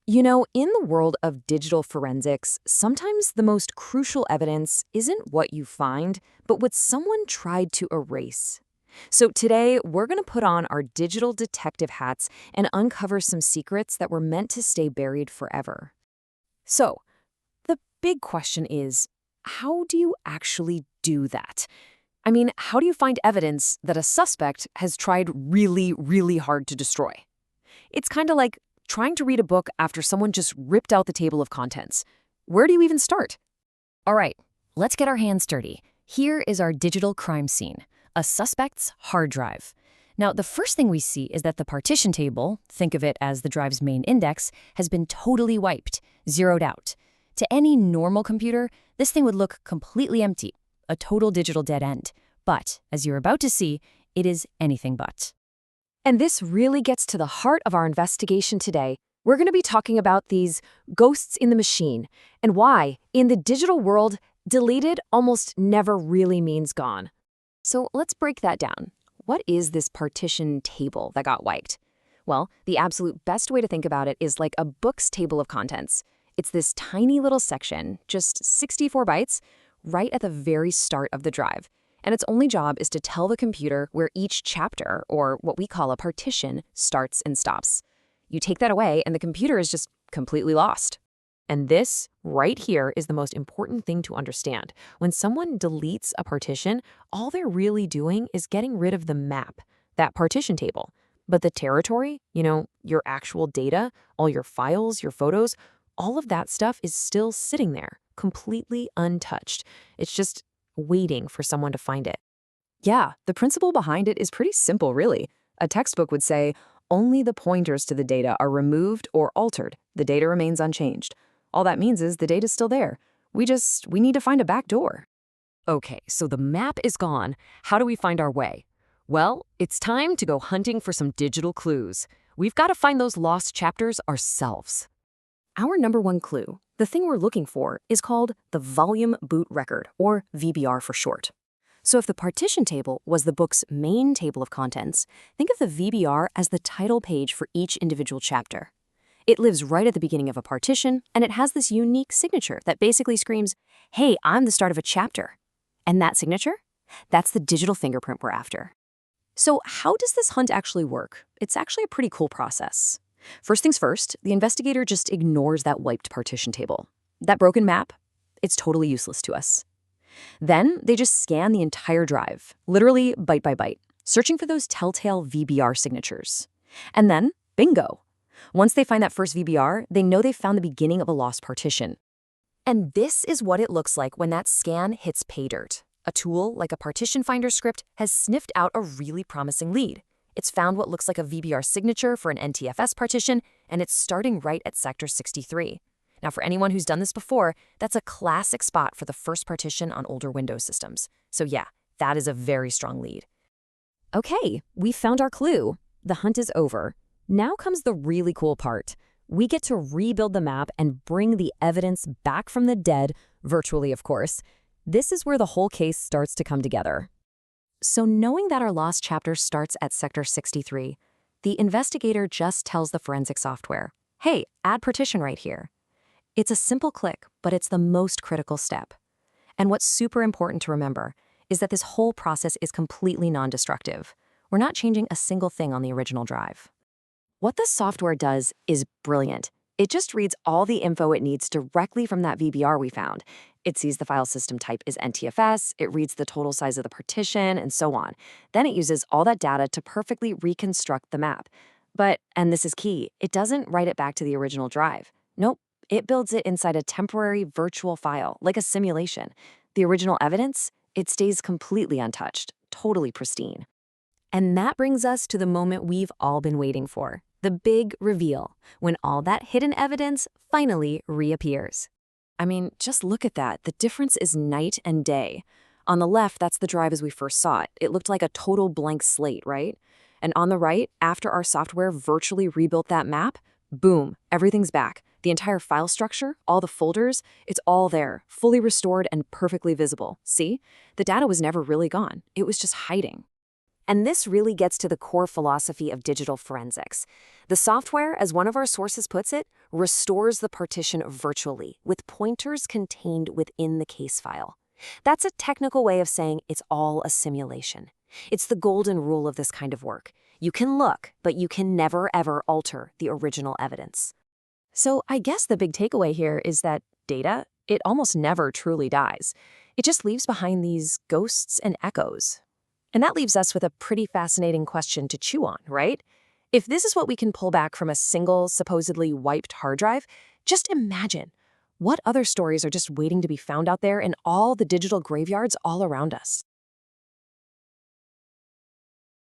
You know, in the world of digital forensics, sometimes the most crucial evidence isn't what you find, but what someone tried to erase. So today, we're going to put on our digital detective hats and uncover some secrets that were meant to stay buried forever. So, the big question is, how do you actually do that? I mean, how do you find evidence that a suspect has tried really, really hard to destroy? It's kind of like trying to read a book after someone just ripped out the table of contents. Where do you even start? All right, let's get our hands dirty. Here is our digital crime scene, a suspect's hard drive. Now, the first thing we see is that the partition table, think of it as the drive's main index, has been totally wiped, zeroed out. To any normal computer, this thing would look completely empty, a total digital dead end. But, as you're about to see, it is anything but. And this really gets to the heart of our investigation today. We're going to be talking about these ghosts in the machine and why, in the digital world, deleted almost never really means gone. So let's break that down. What is this partition table that got wiped? Well, the absolute best way to think about it is like a book's table of contents. It's this tiny little section, just 64 bytes, right at the very start of the drive. And its only job is to tell the computer where each chapter, or what we call a partition, starts and stops. You take that away, and the computer is just completely lost. And this, right here, is the most important thing to understand. When someone deletes a partition, all they're really doing is getting rid of the map, that partition table. But the territory, your actual data, all your files, your photos, all of that stuff is still sitting there, completely untouched. It's just waiting for someone to find it. Yeah, the principle behind it is pretty simple, really. A textbook would say, only the pointers to the data are removed or altered. The data remains unchanged. All that means is the data's still there. We need to find a back door. Okay, so the map is gone. How do we find our way? Well, it's time to go hunting for some digital clues. We've got to find those lost chapters ourselves. Our number one clue, the thing we're looking for, is called the volume boot record, or VBR for short. So if the partition table was the book's main table of contents, think of the VBR as the title page for each individual chapter. It lives right at the beginning of a partition, and it has this unique signature that basically screams, hey, I'm the start of a chapter. And that signature? That's the digital fingerprint we're after. So how does this hunt actually work? It's actually a pretty cool process. First things first, the investigator just ignores that wiped partition table. That broken map, it's totally useless to us. Then they just scan the entire drive, literally byte by byte, searching for those telltale VBR signatures. And then, bingo! Once they find that first VBR, they know they've found the beginning of a lost partition. And this is what it looks like when that scan hits pay dirt. A tool like a partition finder script has sniffed out a really promising lead. It's found what looks like a VBR signature for an NTFS partition, and it's starting right at sector 63. Now, for anyone who's done this before, that's a classic spot for the first partition on older Windows systems. So yeah, that is a very strong lead. Okay, we found our clue. The hunt is over. Now comes the really cool part. We get to rebuild the map and bring the evidence back from the dead, virtually of course. This is where the whole case starts to come together. So knowing that our lost chapter starts at sector 63, the investigator just tells the forensic software, hey, add partition right here. It's a simple click, but it's the most critical step. And what's super important to remember is that this whole process is completely non-destructive. We're not changing a single thing on the original drive. What the software does is brilliant. It just reads all the info it needs directly from that VBR we found. It sees the file system type is NTFS, it reads the total size of the partition, and so on. Then it uses all that data to perfectly reconstruct the map. But, and this is key, it doesn't write it back to the original drive. Nope, it builds it inside a temporary virtual file, like a simulation. The original evidence, it stays completely untouched, totally pristine. And that brings us to the moment we've all been waiting for, the big reveal, when all that hidden evidence finally reappears. I mean, just look at that. The difference is night and day. On the left, that's the drive as we first saw it. It looked like a total blank slate, right? And on the right, after our software virtually rebuilt that map, boom, everything's back. The entire file structure, all the folders, it's all there, fully restored and perfectly visible. See? The data was never really gone. It was just hiding. And this really gets to the core philosophy of digital forensics. The software, as one of our sources puts it, restores the partition virtually, with pointers contained within the case file. That's a technical way of saying it's all a simulation. It's the golden rule of this kind of work. You can look, but you can never ever alter the original evidence. So I guess the big takeaway here is that data, it almost never truly dies. It just leaves behind these ghosts and echoes. And that leaves us with a pretty fascinating question to chew on, right? If this is what we can pull back from a single, supposedly wiped hard drive, just imagine what other stories are just waiting to be found out there in all the digital graveyards all around us.